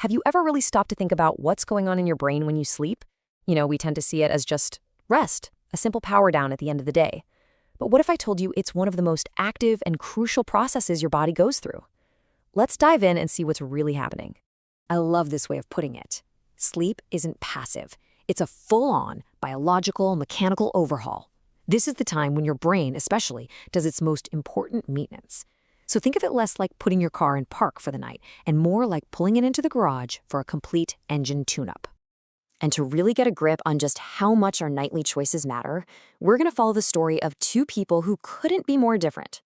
Have you ever really stopped to think about what's going on in your brain when you sleep? We tend to see it as just rest, a simple power down at the end of the day. But what if I told you it's one of the most active and crucial processes your body goes through? Let's dive in and see what's really happening. I love this way of putting it. Sleep isn't passive. It's a full-on biological, mechanical overhaul. This is the time when your brain, especially, does its most important maintenance. So think of it less like putting your car in park for the night and more like pulling it into the garage for a complete engine tune-up. And to really get a grip on just how much our nightly choices matter, we're going to follow the story of two people who couldn't be more different.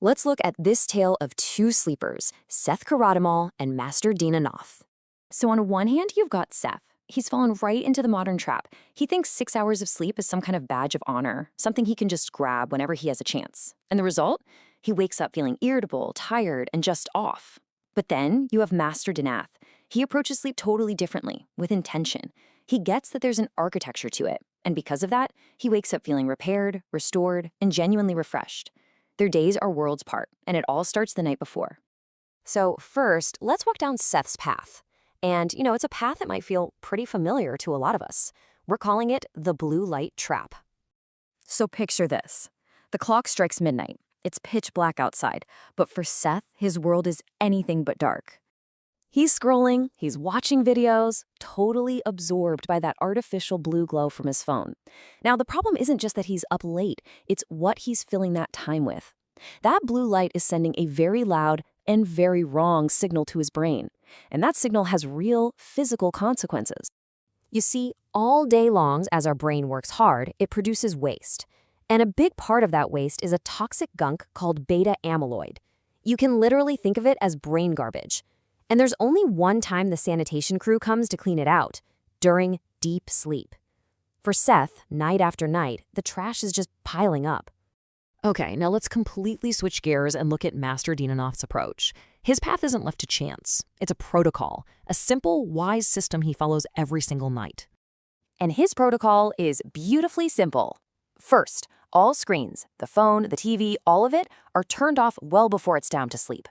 Let's look at this tale of two sleepers, Seth Karodimal and Master Dinanath. So on one hand, you've got Seth. He's fallen right into the modern trap. He thinks 6 hours of sleep is some kind of badge of honor, something he can just grab whenever he has a chance. And the result? He wakes up feeling irritable, tired, and just off. But then you have Master Dinanath. He approaches sleep totally differently, with intention. He gets that there's an architecture to it, and because of that, he wakes up feeling repaired, restored, and genuinely refreshed. Their days are worlds apart, and it all starts the night before. So first, let's walk down Seth's path. And, it's a path that might feel pretty familiar to a lot of us. We're calling it the blue light trap. So picture this. The clock strikes midnight. It's pitch black outside, but for Seth, his world is anything but dark. He's scrolling, he's watching videos, totally absorbed by that artificial blue glow from his phone. Now, the problem isn't just that he's up late, it's what he's filling that time with. That blue light is sending a very loud and very wrong signal to his brain, and that signal has real physical consequences. You see, all day long, as our brain works hard, it produces waste. And a big part of that waste is a toxic gunk called beta amyloid. You can literally think of it as brain garbage. And there's only one time the sanitation crew comes to clean it out, during deep sleep. For Seth, night after night, the trash is just piling up. Okay, now let's completely switch gears and look at Master Dinanath's approach. His path isn't left to chance. It's a protocol, a simple, wise system he follows every single night. And his protocol is beautifully simple. First, all screens, the phone, the TV, all of it, are turned off well before it's down to sleep.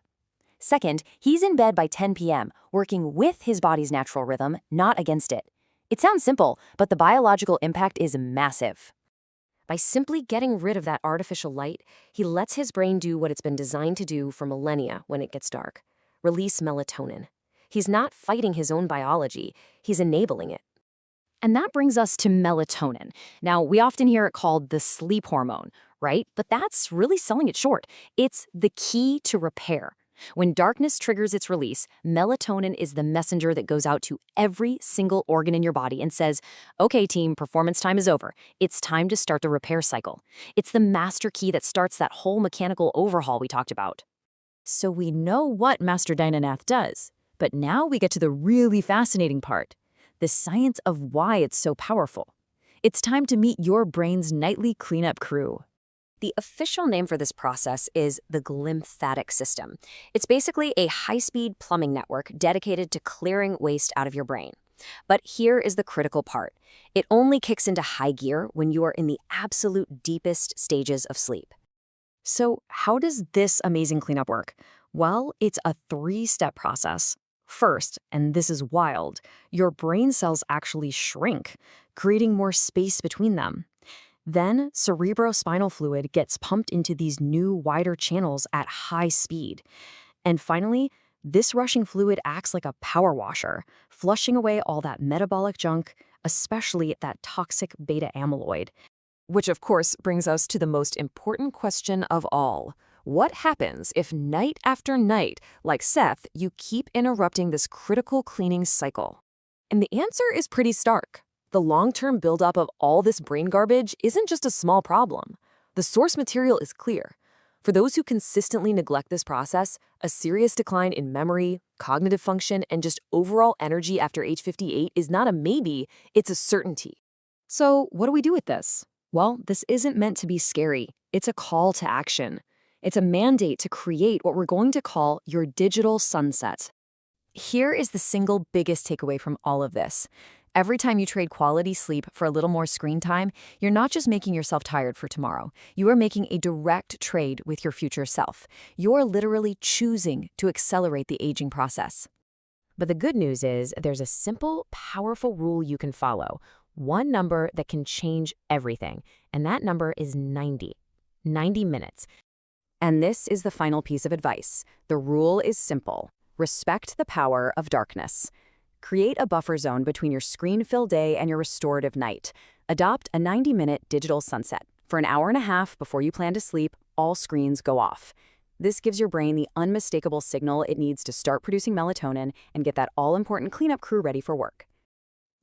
Second, he's in bed by 10 p.m., working with his body's natural rhythm, not against it. It sounds simple, but the biological impact is massive. By simply getting rid of that artificial light, he lets his brain do what it's been designed to do for millennia when it gets dark: release melatonin. He's not fighting his own biology, he's enabling it. And that brings us to melatonin. Now, we often hear it called the sleep hormone, right? But that's really selling it short. It's the key to repair. When darkness triggers its release, melatonin is the messenger that goes out to every single organ in your body and says, okay, team, performance time is over. It's time to start the repair cycle. It's the master key that starts that whole mechanical overhaul we talked about. So we know what Master Dinanath does, but now we get to the really fascinating part, the science of why it's so powerful. It's time to meet your brain's nightly cleanup crew. The official name for this process is the Glymphatic System. It's basically a high-speed plumbing network dedicated to clearing waste out of your brain. But here is the critical part. It only kicks into high gear when you are in the absolute deepest stages of sleep. So how does this amazing cleanup work? Well, it's a 3-step process. First, and this is wild, your brain cells actually shrink, creating more space between them. Then, cerebrospinal fluid gets pumped into these new, wider channels at high speed. And finally, this rushing fluid acts like a power washer, flushing away all that metabolic junk, especially that toxic beta amyloid. Which, of course, brings us to the most important question of all. What happens if night after night, like Seth, you keep interrupting this critical cleaning cycle? And the answer is pretty stark. The long-term buildup of all this brain garbage isn't just a small problem. The source material is clear. For those who consistently neglect this process, a serious decline in memory, cognitive function, and just overall energy after age 58 is not a maybe, it's a certainty. So what do we do with this? Well, this isn't meant to be scary. It's a call to action. It's a mandate to create what we're going to call your digital sunset. Here is the single biggest takeaway from all of this. Every time you trade quality sleep for a little more screen time, you're not just making yourself tired for tomorrow. You are making a direct trade with your future self. You're literally choosing to accelerate the aging process. But the good news is there's a simple, powerful rule you can follow. One number that can change everything, and that number is 90. 90 minutes. And this is the final piece of advice. The rule is simple. Respect the power of darkness. Create a buffer zone between your screen-filled day and your restorative night. Adopt a 90-minute digital sunset. For an hour and a half before you plan to sleep, all screens go off. This gives your brain the unmistakable signal it needs to start producing melatonin and get that all-important cleanup crew ready for work.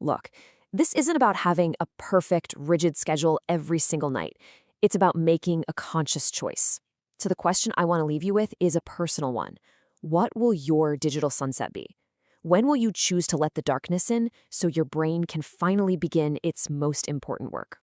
Look, this isn't about having a perfect, rigid schedule every single night. It's about making a conscious choice. So the question I want to leave you with is a personal one. What will your digital sunset be? When will you choose to let the darkness in so your brain can finally begin its most important work?